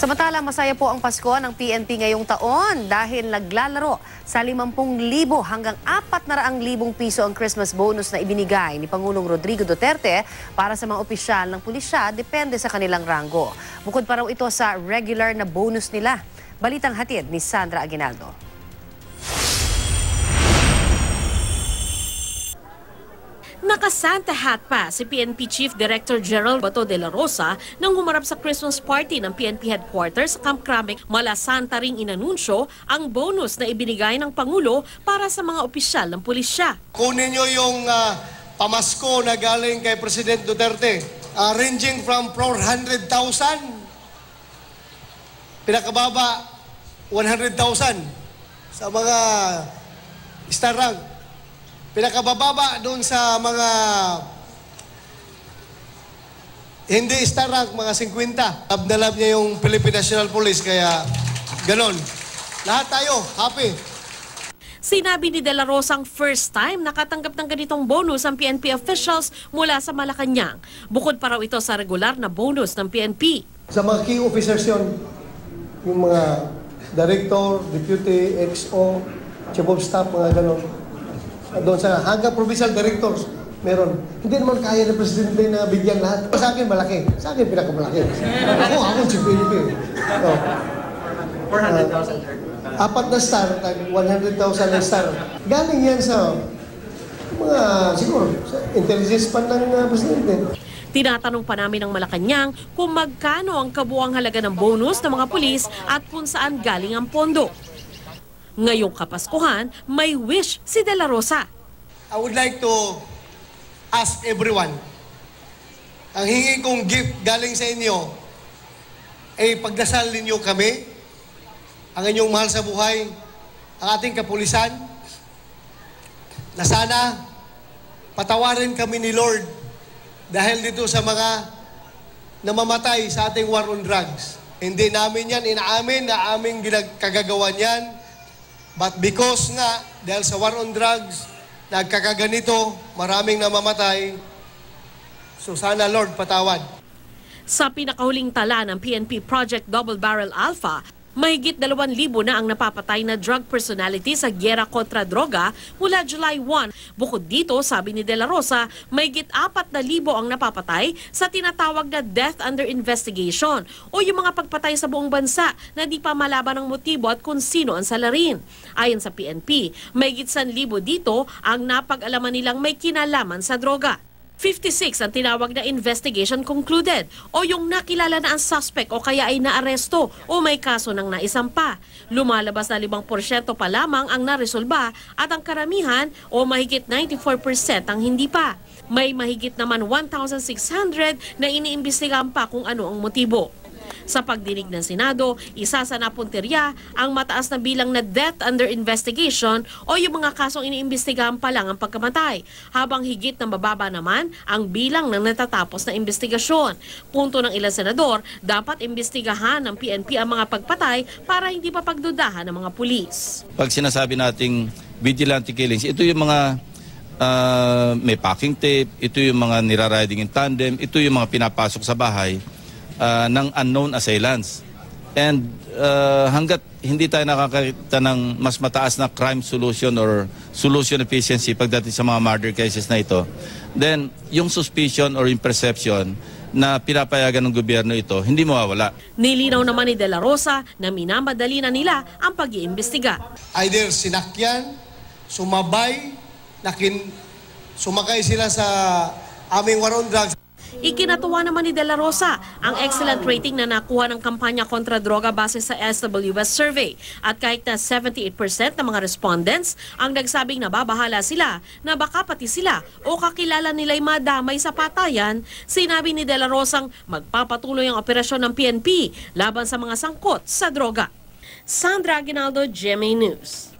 Samantala, masaya po ang Pasko ng PNP ngayong taon dahil naglalaro sa 50,000 hanggang 400,000 piso ang Christmas bonus na ibinigay ni Pangulong Rodrigo Duterte para sa mga opisyal ng pulisya depende sa kanilang ranggo. Bukod pa raw ito sa regular na bonus nila. Balitang hatid ni Sandra Aguinaldo. Naka-Santa hat pa si PNP Chief Director Gerald Bato de la Rosa nang humarap sa Christmas party ng PNP headquarters sa Camp Crame. Malasanta ring inanunsyo ang bonus na ibinigay ng Pangulo para sa mga opisyal ng pulisya. Kunin nyo yung pamasko na galing kay President Duterte, ranging from 400,000, pinakababa 100,000 sa mga star rank. Pinakabababa doon sa mga hindi star rank, mga 50. Love na love niya yung Philippine National Police, kaya ganon. Lahat tayo, happy. Sinabi ni De La Rosa ang first time nakatanggap ng ganitong bonus ang PNP officials mula sa Malacanang. Bukod pa raw ito sa regular na bonus ng PNP. Sa mga key officers yun, yung mga director, deputy, XO, chief of staff, mga ganon. Doon sa hanggang provincial directors, meron. Hindi naman kaya ng presidente na bigyan lahat. Sa akin, malaki. Sa akin, pinakamalaki. Ako, chief PNP. 400,000. Apat na star, 100,000 na star. Galing yan sa mga, siguro, sa intelligence pan ng presidente. Tinatanong pa namin ng Malacanang kung magkano ang kabuang halaga ng bonus ng mga pulis at kung saan galing ang pondo. Ngayong Kapaskuhan, may wish si De La Rosa. I would like to ask everyone, ang hingi kong gift galing sa inyo, ay pagdasal ninyo kami, ang inyong mahal sa buhay, ang ating kapulisan, na sana patawarin kami ni Lord dahil dito sa mga namamatay sa ating war on drugs. Hindi namin yan inaamin na aming kagagawan yan. But because nga, dahil sa war on drugs, nagkakaganito, maraming namamatay, so sana Lord patawad. Sa pinakahuling tala ng PNP Project Double Barrel Alpha, mahigit 2,000 na ang napapatay na drug personality sa gyera kontra droga mula July 1. Bukod dito, sabi ni De La Rosa, mahigit 4,000 ang napapatay sa tinatawag na death under investigation o yung mga pagpatay sa buong bansa na di pa malaban ng motibo at kung sino ang salarin. Ayon sa PNP, mahigit 1,000 dito ang napag-alaman nilang may kinalaman sa droga. 56 ang tinawag na investigation concluded o yung nakilala na ang suspect o kaya ay naaresto o may kaso ng naisampa. Lumalabas na 5% pa lamang ang naresolba at ang karamihan o mahigit 94% ang hindi pa. May mahigit naman 1,600 na iniimbestigahan pa kung ano ang motibo. Sa pagdinig ng Senado, isa sa napunterya ang mataas na bilang na death under investigation o yung mga kasong iniimbestigahan pa lang ang pagkamatay, habang higit na mababa naman ang bilang ng natatapos na investigasyon. Punto ng ilang senador, dapat imbestigahan ng PNP ang mga pagpatay para hindi pa pagdudahan ng mga pulis. Pag sinasabi nating vigilante killings, ito yung mga may packing tape, ito yung mga nirariding in tandem, ito yung mga pinapasok sa bahay ng unknown assailants. And hanggat hindi tayo nakakita ng mas mataas na crime solution or solution efficiency pagdating sa mga murder cases na ito, then yung suspicion or yung perception na pinapayagan ng gobyerno ito, hindi mawawala. Nilinaw naman ni De La Rosa na minamadali na nila ang pag-iimbestiga. Either sinakyan, sumabay, sumakay sila sa aming war on drugs. Ikinatuwa naman ni De La Rosa ang excellent rating na nakuha ng kampanya kontra droga base sa SWS survey. At kahit na 78% ng mga respondents ang nagsabing nababahala sila na baka pati sila o kakilala nila'y madamay sa patayan, sinabi ni De La Rosang magpapatuloy ang operasyon ng PNP laban sa mga sangkot sa droga. Sandra Aguinaldo, GMA News.